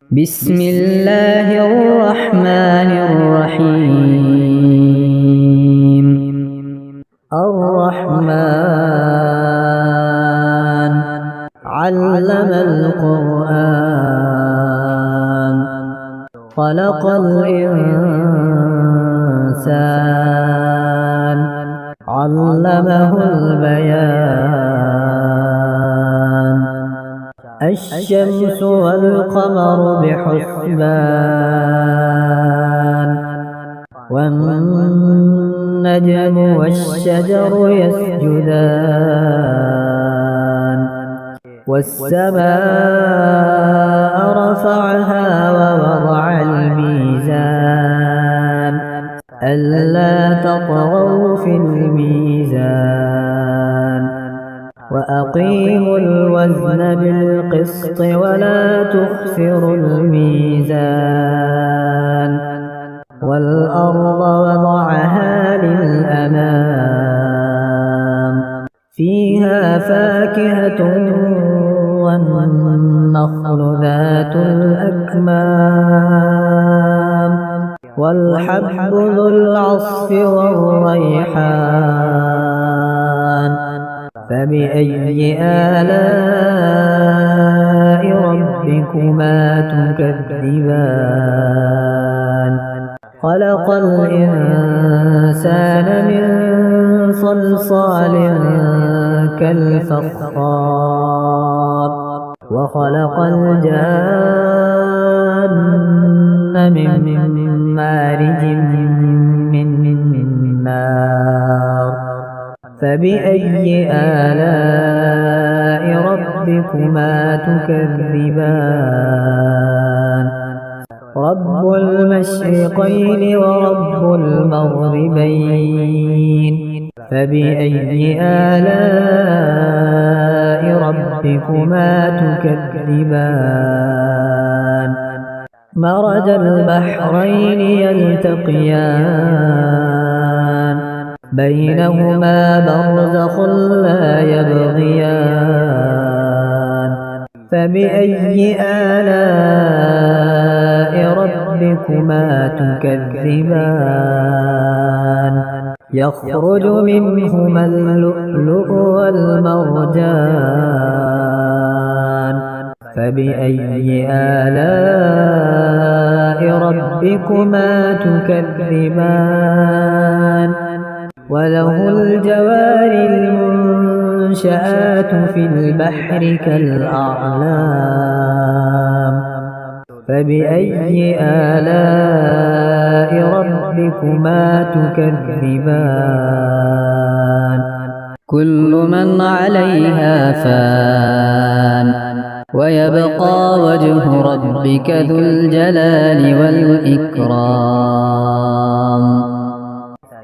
بسم الله الرحمن الرحيم. الرحمن علم القرآن خلق الإنسان علمه البيان. الشمس والقمر بحسبان والنجم والشجر يسجدان والسماء رفعها ووضع الميزان ألا تطغوا في الميزان وأقيموا الوزن بالقسط ولا تخسروا الميزان والأرض وضعها للأنام فيها فاكهة والنخل ذات الأكمام والحب ذو العصف والريحان. فبأي آلاء ربكما تكذبان؟ خلق الإنسان من صلصال كالفخار وخلق الجان من مارج من نار. فبأي آلاء ربكما تكذبان؟ رب المشرقين ورب المغربين. فبأي آلاء ربكما تكذبان؟ مرج البحرين يلتقيان بينهما برزخ لا يبغيان. فبأي آلاء ربكما تكذبان؟ يخرج منهما اللؤلؤ والمرجان. فبأي آلاء ربكما تكذبان؟ وله الجوار المنشآت في البحر كالأعلام. فبأي آلاء ربكما تكذبان؟ كل من عليها فان ويبقى وجه ربك ذو الجلال والإكرام.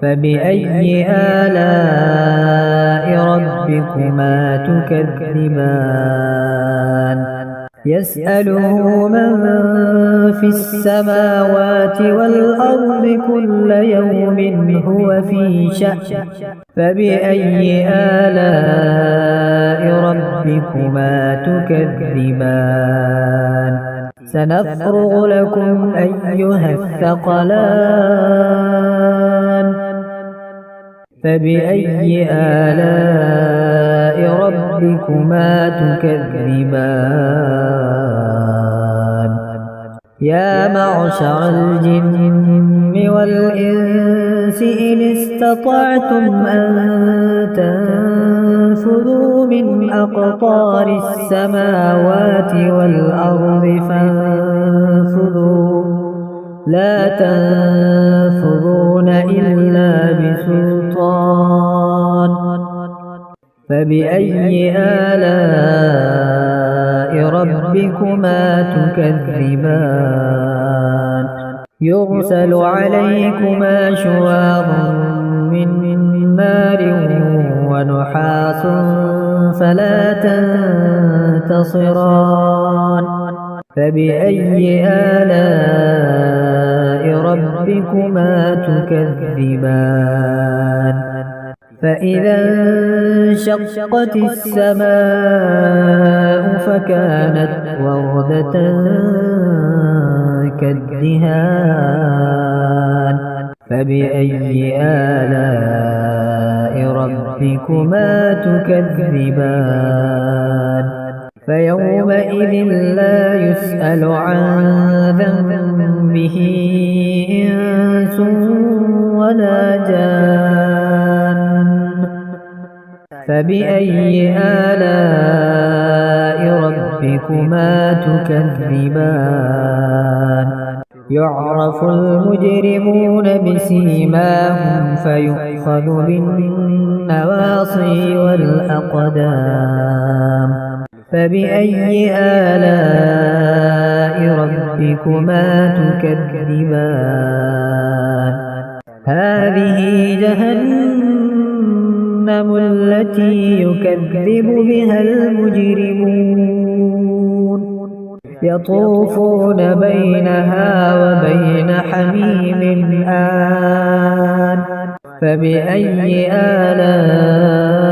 فبأي آلاء ربكما تكذبان؟ يسأله من في السماوات والأرض كل يوم هو في شأن. فبأي آلاء ربكما تكذبان؟ سنفرغ لكم أيها الثقلان. فبأي آلاء ربكما تكذبان؟ يا معشر الجن والإنس إن استطعتم أن تنفذوا من أقطار السماوات والأرض فانفذوا لا تنفذون إلا بسلطان. فبأي آلاء ربكما تكذبان؟ يرسل عليكما شواظ من نار ونحاس فلا تنتصران. فبأي آلاء ربكما تكذبان؟ فإذا انشقت السماء فكانت وردة كالدهان فبأي آلاء ربكما تكذبان فيومئذ لا يسأل عن ذنبه إنس ولا جان فبأي آلاء ربكما تكذبان يعرف المجرمون بسيماهم فيؤخذ بالنواصي والأقدام فبأي آلاء ربكما تكذبان هذه جهنم التي يكذب بها المجرمون يطوفون بينها وبين حميم آن فبأي آلاء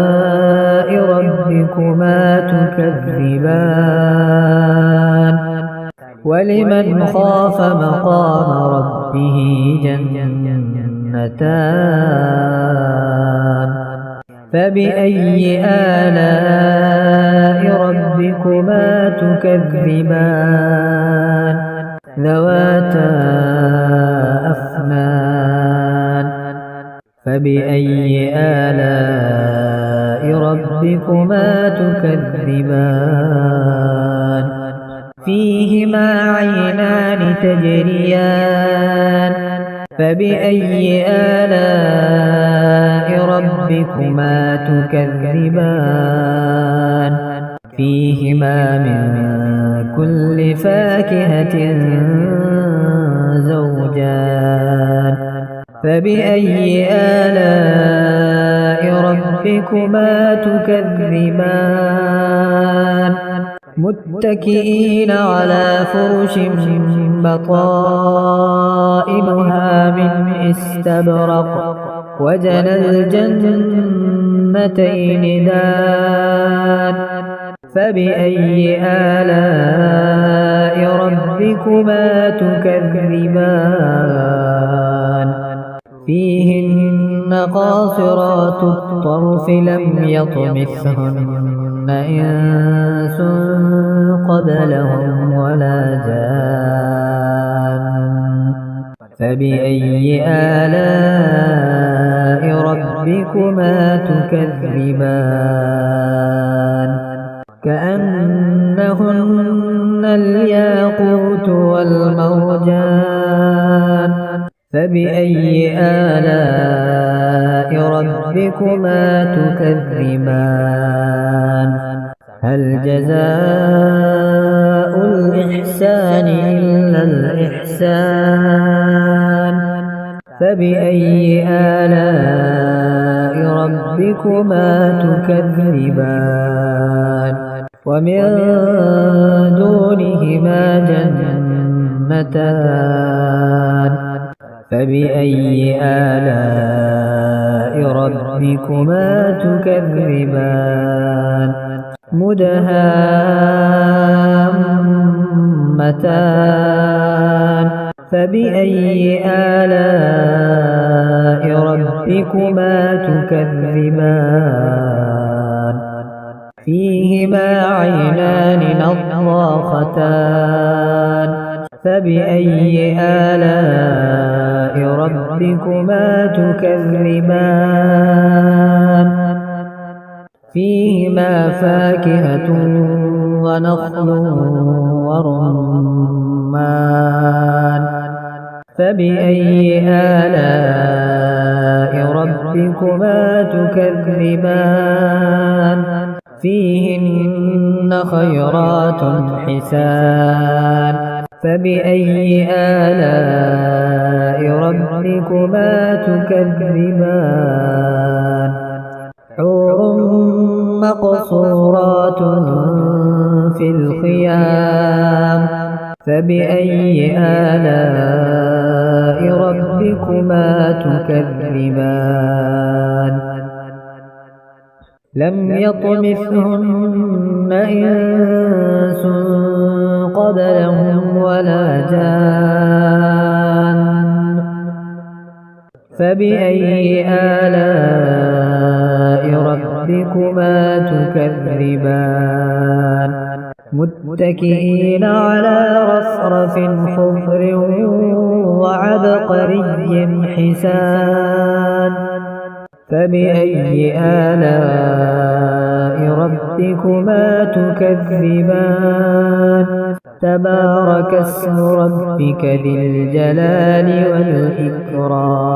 ربكما تكذبان ولمن خاف مقام ربه جنتان فبأي آلاء ربكما تكذبان ذواتا أفنان فبأي آلاء ربكما تكذبان فيهما عينان تجريان فبأي آلاء ربكما تكذبان فيهما من كل فاكهة زوجان فبأي آلاء ربكما تكذبان متكئين على فرش بطائنها من استبرق وجنى الجنتين دان فبأي آلاء ربكما تكذبان فيهن قاصرات الطرف لم يطمثهن إنس قبلهم ولا جان فبأي آلاء ربكما تكذبان كأنهن الياقوت والمرجان فبأي آلاء ربكما تكذبان هل جزاء الإحسان إلا الإحسان فبأي آلاء ربكما تكذبان ومن دونهما جنتان فبأي آلاء ربكما تكذبان مدهامتان فبأي آلاء ربكما تكذبان فيهما عينان نضاختان فبأي آلاء ربكما تكذبان فيهما فاكهة ونخل ورمان فبأي آلاء ربكما تكذبان فيهن خيرات حسان فبأي آلاء ربكما تكذبان حور مقصورات في الخيام فبأي آلاء ربكما تكذبان لم يطمثهن إنس قبلهم ولا جان فبأي آلاء ربكما تكذبان متكئين على رفرف خضر وعبقري حسان فبأي آلاء ربكما تكذبان تبارك اسم ربك ذي الجلال والإكرام